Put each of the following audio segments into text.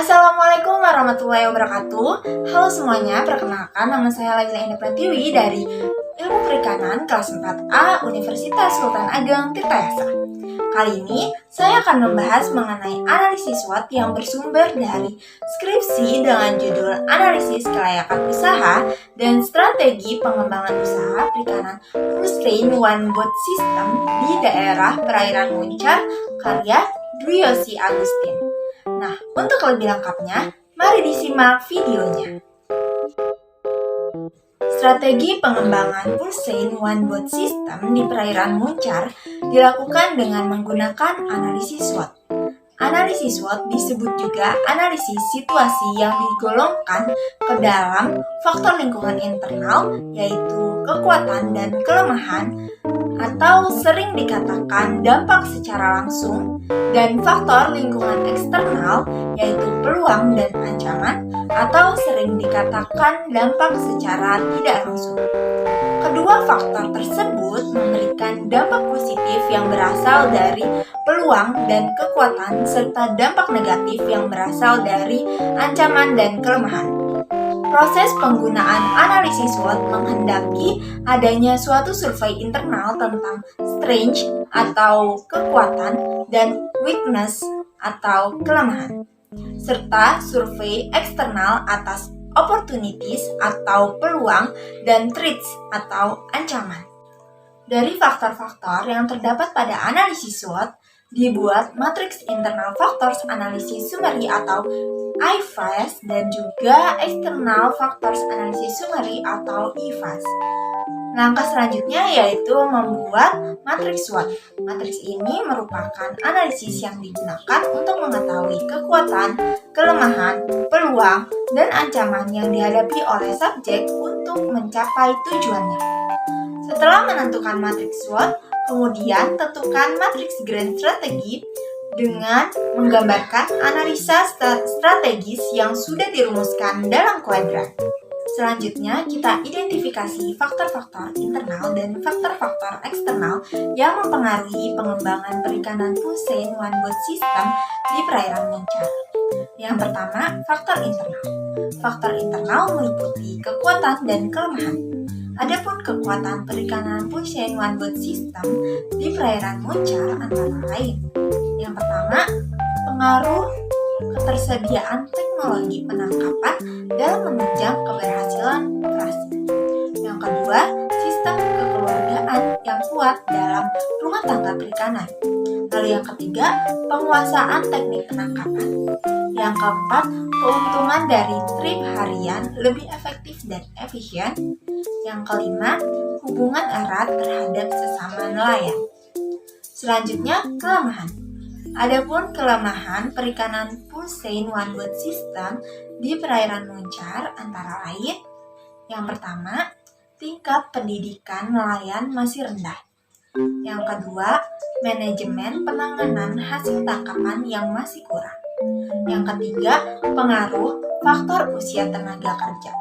Assalamualaikum warahmatullahi wabarakatuh. Halo semuanya, perkenalkan nama saya Laila Indah Pratiwi dari Ilmu Perikanan kelas 4A Universitas Sultan Ageng Tirtayasa. Kali ini saya akan membahas mengenai analisis SWOT yang bersumber dari skripsi dengan judul Analisis Kelayakan Usaha dan Strategi Pengembangan Usaha Perikanan Full Strain One Boat System di daerah perairan Muncar karya Dwi Yosi Agustin. Nah, untuk lebih lengkapnya, mari disimak videonya. Strategi pengembangan Full Strain One Boat System di perairan Muncar dilakukan dengan menggunakan analisis SWOT. Analisis SWOT disebut juga analisis situasi yang digolongkan ke dalam faktor lingkungan internal, yaitu kekuatan dan kelemahan, atau sering dikatakan dampak secara langsung, dan faktor lingkungan eksternal, yaitu peluang dan ancaman, atau sering dikatakan dampak secara tidak langsung. Kedua faktor tersebut memberikan dampak positif yang berasal dari peluang dan kekuatan, serta dampak negatif yang berasal dari ancaman dan kelemahan. Proses penggunaan analisis SWOT menghendaki adanya suatu survei internal tentang strength atau kekuatan dan weakness atau kelemahan, serta survei eksternal atas opportunities atau peluang dan threats atau ancaman. Dari faktor-faktor yang terdapat pada analisis SWOT, dibuat matriks internal factors analysis summary atau IFAS dan juga external factors analysis summary atau IFAS. Langkah selanjutnya yaitu membuat matriks SWOT. Matriks ini merupakan analisis yang digunakan untuk mengetahui kekuatan, kelemahan, peluang, dan ancaman yang dihadapi oleh subjek untuk mencapai tujuannya. Setelah menentukan matriks SWOT, kemudian tentukan matriks grand strategi dengan menggambarkan analisa strategis yang sudah dirumuskan dalam kuadran. Selanjutnya, kita identifikasi faktor-faktor internal dan faktor-faktor eksternal yang mempengaruhi pengembangan perikanan Full Strain One Boat System di perairan Muncar. Yang pertama, faktor internal. Faktor internal meliputi kekuatan dan kelemahan. Adapun kekuatan perikanan Full Strain One Boat System di perairan Muncar antara lain. Yang pertama, pengaruh ketersediaan teknologi penangkapan dalam menunjang keberhasilan operasi. Yang kedua, sistem kekeluargaan yang kuat dalam rumah tangga perikanan. Lalu yang ketiga, penguasaan teknik penangkapan. Yang keempat, keuntungan dari trip harian lebih efektif dan efisien. Yang kelima, hubungan erat terhadap sesama nelayan. Selanjutnya, kelemahan. Adapun kelemahan perikanan Full Strain One Boat System di perairan Muncar antara lain. Yang pertama, tingkat pendidikan nelayan masih rendah. Yang kedua, manajemen penanganan hasil tangkapan yang masih kurang. Yang ketiga, pengaruh faktor usia tenaga kerja.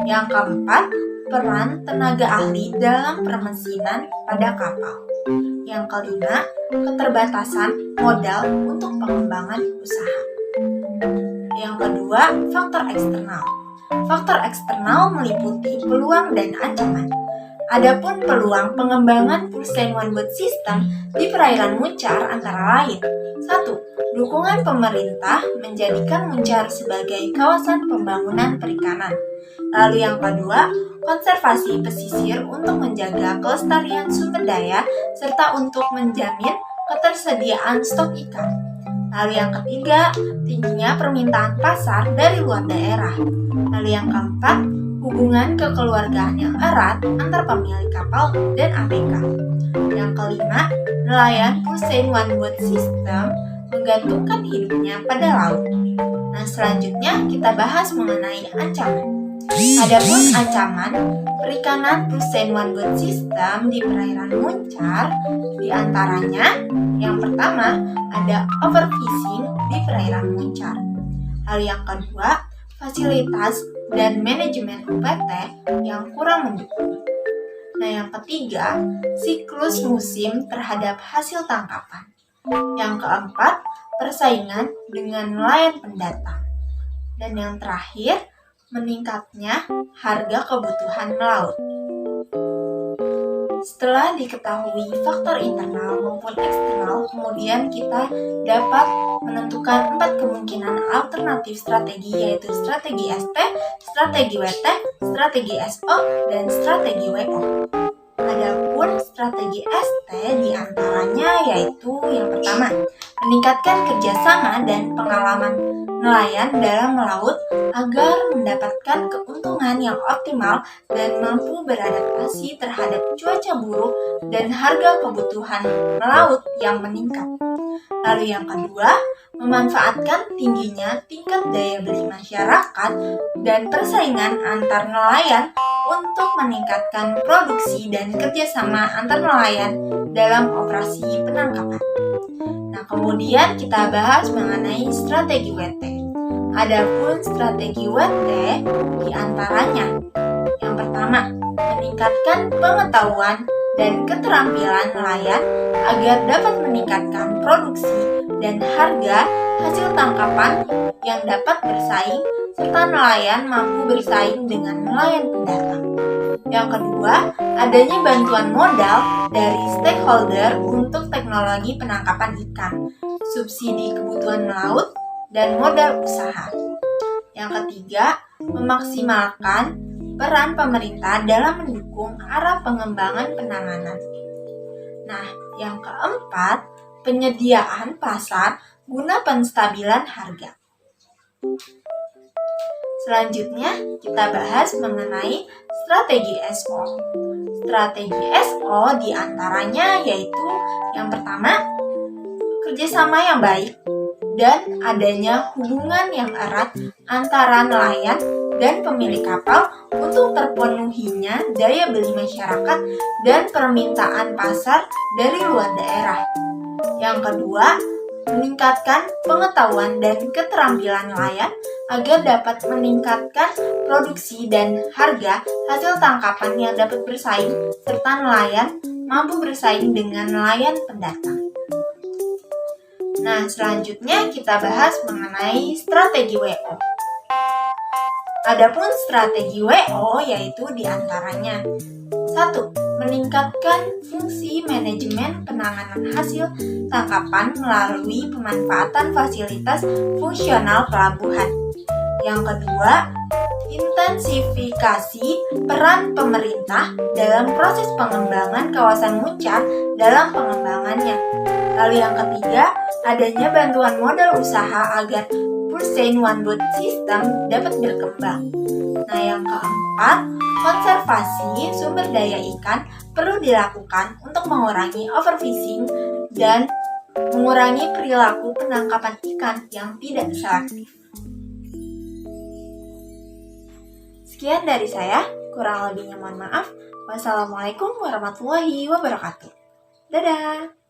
Yang keempat, peran tenaga ahli dalam permesinan pada kapal. Yang kelima, keterbatasan modal untuk pengembangan usaha. Yang kedua, faktor eksternal. Faktor eksternal meliputi peluang dan ancaman. Adapun peluang pengembangan Full Strain One Boat System di perairan Muncar antara lain. 1. Dukungan pemerintah menjadikan Muncar sebagai kawasan pembangunan perikanan. Lalu yang kedua, konservasi pesisir untuk menjaga kelestarian sumber daya serta untuk menjamin ketersediaan stok ikan. Lalu yang ketiga, tingginya permintaan pasar dari luar daerah. Lalu yang keempat, hubungan kekeluargaan yang erat antar pemilik kapal dan ABK. Yang kelima, nelayan Full Strain One Boat System menggantungkan hidupnya pada laut. Nah, selanjutnya kita bahas mengenai ancaman. Adapun ancaman perikanan Full Strain One Boat System di perairan Muncar, diantaranya yang pertama ada overfishing di perairan Muncar. Lalu yang kedua, fasilitas dan manajemen UPT yang kurang mendukung. Nah, yang ketiga, siklus musim terhadap hasil tangkapan. Yang keempat, persaingan dengan nelayan pendatang. Dan yang terakhir, meningkatnya harga kebutuhan melaut. Setelah diketahui faktor internal maupun eksternal, kemudian kita dapat menentukan 4 kemungkinan alternatif strategi, yaitu strategi ST, strategi WT, strategi SO, dan strategi WO. Adapun strategi ST diantaranya yaitu yang pertama, meningkatkan kerjasama dan pengalaman nelayan dalam melaut agar mendapatkan keuntungan yang optimal dan mampu beradaptasi terhadap cuaca buruk dan harga kebutuhan melaut yang meningkat. Lalu yang kedua, memanfaatkan tingginya tingkat daya beli masyarakat dan persaingan antar nelayan untuk meningkatkan produksi dan kerjasama antar nelayan dalam operasi penangkapan. Nah, kemudian kita bahas mengenai strategi WT. Adapun strategi WT diantaranya yang pertama, meningkatkan pengetahuan dan keterampilan nelayan agar dapat meningkatkan produksi dan harga hasil tangkapan yang dapat bersaing serta nelayan mampu bersaing dengan nelayan pendatang. Yang kedua, adanya bantuan modal dari stakeholder untuk teknologi penangkapan ikan, subsidi kebutuhan melaut, dan modal usaha. Yang ketiga, memaksimalkan peran pemerintah dalam mendukung arah pengembangan penanganan. Nah, yang keempat, penyediaan pasar guna penstabilan harga. Selanjutnya, kita bahas mengenai strategi SO. Strategi SO diantaranya yaitu yang pertama, kerjasama yang baik dan adanya hubungan yang erat antara nelayan dan pemilik kapal untuk terpenuhinya daya beli masyarakat dan permintaan pasar dari luar daerah. Yang kedua, meningkatkan pengetahuan dan keterampilan nelayan agar dapat meningkatkan produksi dan harga hasil tangkapan yang dapat bersaing serta nelayan mampu bersaing dengan nelayan pendatang. Nah, selanjutnya kita bahas mengenai strategi WO. Adapun strategi WO yaitu diantaranya 1. Meningkatkan fungsi manajemen penanganan hasil tangkapan melalui pemanfaatan fasilitas fungsional pelabuhan. Yang kedua, intensifikasi peran pemerintah dalam proses pengembangan kawasan Muncar dalam pengembangannya. Lalu yang ketiga, adanya bantuan modal usaha agar Purseine One Boat System dapat berkembang. Nah, yang keempat, konservasi sumber daya ikan perlu dilakukan untuk mengurangi overfishing dan mengurangi perilaku penangkapan ikan yang tidak selektif. Sekian dari saya, kurang lebihnya mohon maaf. Wassalamualaikum warahmatullahi wabarakatuh. Dadah!